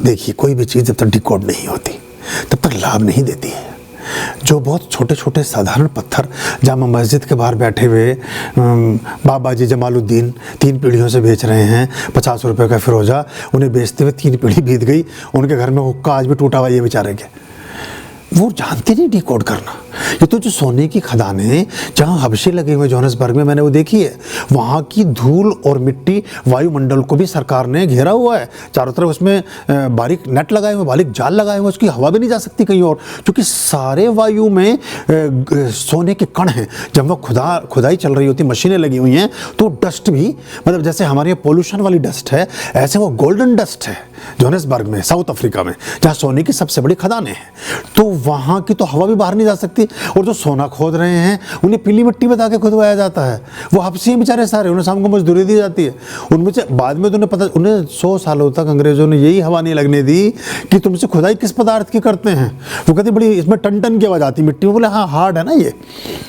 देखिए, कोई भी चीज़ जब तक डिकोड नहीं होती तब तक लाभ नहीं देती है। जो बहुत छोटे छोटे साधारण पत्थर जामा मस्जिद के बाहर बैठे हुए बाबा जी जमालुद्दीन 3 पीढ़ियों से बेच रहे हैं, 50 रुपये का फिरोजा, उन्हें बेचते हुए 3 पीढ़ी बीत गई, उनके घर में हुक्का आज भी टूटा हुआ, ये बेचारे के वो जानते नहीं डिकोड करना। ये तो जो सोने की खदानें जहाँ हबशे लगे हुए जोहान्सबर्ग में, मैंने वो देखी है, वहाँ की धूल और मिट्टी वायुमंडल को भी सरकार ने घेरा हुआ है चारों तरफ, उसमें बारीक नेट लगाए हुए, बारीक जाल लगाए हुए, उसकी हवा भी नहीं जा सकती कहीं और, क्योंकि सारे वायु में सोने के कण हैं। जब वह खुदाई चल रही होती, मशीनें लगी हुई हैं, तो डस्ट भी, मतलब जैसे हमारे यहाँ पोल्यूशन वाली डस्ट है, ऐसे वो गोल्डन डस्ट है जोहान्सबर्ग में, साउथ अफ्रीका में, जहाँ सोने की सबसे बड़ी खदानें हैं। तो वहाँ की तो हवा भी बाहर नहीं जा सकती, और जो सोना खोद रहे हैं उन्हें पीली मिट्टी बता के खुदवाया जाता है। वो हबसी हैं बेचारे सारे, उन्हें शाम को मजदूरी दी जाती है। उनमें से बाद में तो उन्हें पता, उन्हें 100 सालों तक अंग्रेजों ने यही हवा नहीं लगने दी कि तुमसे खुदाई किस पदार्थ की करते हैं। वो कहते बड़ी इसमें टन टन की आवाज़ आती मिट्टी में। बोले हाँ, हार्ड है ना ये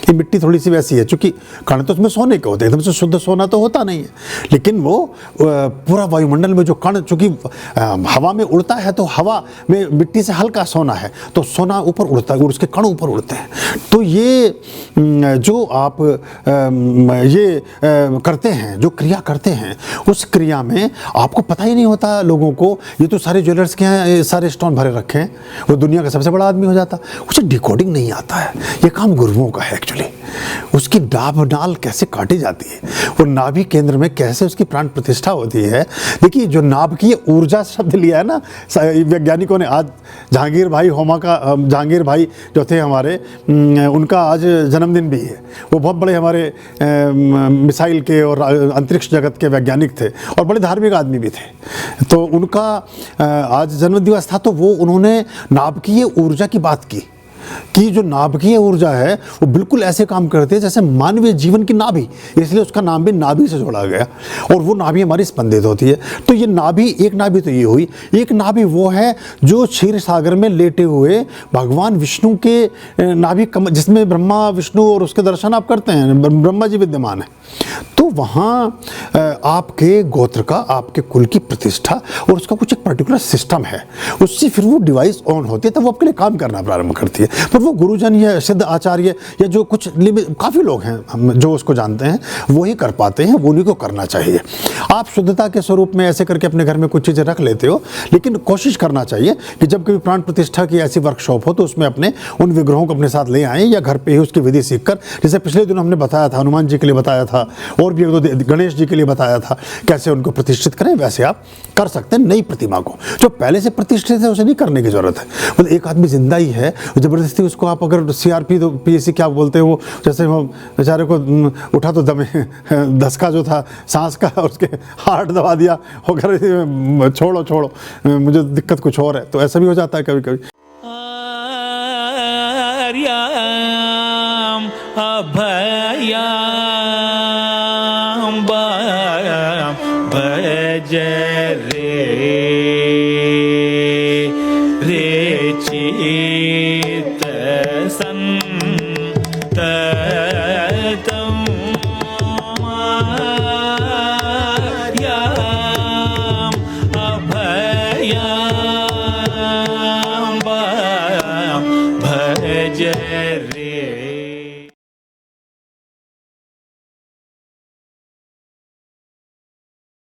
मिट्टी थोड़ी सी वैसी है, चूँकि कण तो उसमें सोने के होते हैं, एकदम से शुद्ध सोना तो होता नहीं है, लेकिन वो पूरा वायुमंडल में जो कण, चूँकि हवा में उड़ता है तो हवा में मिट्टी से हल्का सोना है, तो सोना ऊपर उड़ता है और उसके कण ऊपर उड़ते हैं। तो ये जो आप ये करते हैं, जो क्रिया करते हैं, उस क्रिया में आपको पता ही नहीं होता लोगों को, ये तो सारे ज्वेलर्स के हैं, सारे स्टोन भरे रखे हैं, वो दुनिया का सबसे बड़ा आदमी हो जाता, उसे डिकोडिंग नहीं आता है। ये काम गुरुओं का है एक्चुअली। उसकी डाब डाल कैसे काटी जाती है, वो नाभि केंद्र में कैसे उसकी प्राण प्रतिष्ठा होती है। देखिए, जो नाभ की ऊर्जा शब्द लिया है ना वैज्ञानिकों ने, आज जहांगीर भाई होमा का, जहांगीर भाई जो थे हमारे, उनका आज जन्मदिन भी है। वो बहुत बड़े हमारे मिसाइल के और अंतरिक्ष जगत के वैज्ञानिक थे और बड़े धार्मिक आदमी भी थे। तो उनका आज जन्मदिवस था, तो वो उन्होंने नाभिकीय ऊर्जा की बात की कि जो नाभिकीय ऊर्जा है वो बिल्कुल ऐसे काम करती है जैसे मानवीय जीवन की नाभि, इसलिए उसका नाम भी नाभि से जोड़ा गया, और वो नाभि हमारी स्पंदित होती है। तो ये नाभि, एक नाभि तो ये हुई, एक नाभि वो है जो क्षीर सागर में लेटे हुए भगवान विष्णु के नाभि कमल, जिसमें ब्रह्मा विष्णु और उसके दर्शन आप करते हैं, ब्रह्मा जी विद्यमान है। तो वहाँ आपके गोत्र का, आपके कुल की प्रतिष्ठा और उसका कुछ एक पर्टिकुलर सिस्टम है, उससे फिर वो डिवाइस ऑन होती है, तब वो आपके लिए काम करना प्रारंभ करती है। पर वो गुरुजन या सिद्ध आचार्य या जो कुछ काफ़ी लोग हैं हम जो उसको जानते हैं, वो ही कर पाते हैं, वो उन्हीं को करना चाहिए। आप शुद्धता के स्वरूप में ऐसे करके अपने घर में कुछ चीज़ें रख लेते हो, लेकिन कोशिश करना चाहिए कि जब कभी प्राण प्रतिष्ठा की ऐसी वर्कशॉप हो तो उसमें अपने उन विग्रहों को अपने साथ ले आएँ, या घर पर ही उसकी विधि सीख कर, जैसे पिछले दिनों हमने बताया था, हनुमान जी के लिए बताया था, और भी एक दो गणेश जी के लिए बताया था कैसे उनको प्रतिष्ठित करें, वैसे आप कर सकते हैं। नई प्रतिमा को जो पहले से प्रतिष्ठित है उसे नहीं करने की जरूरत है। मतलब एक आदमी जिंदा ही है, जबरदस्ती उसको आप अगर CRP तो PSC क्या बोलते हैं, वो जैसे वो बेचारे को उठा तो दमे धसका जो था सांस का, उसके हार्ट दबा दिया, अगर छोड़ो मुझे दिक्कत कुछ और है, तो ऐसा भी हो जाता है कभी कभी। भज रे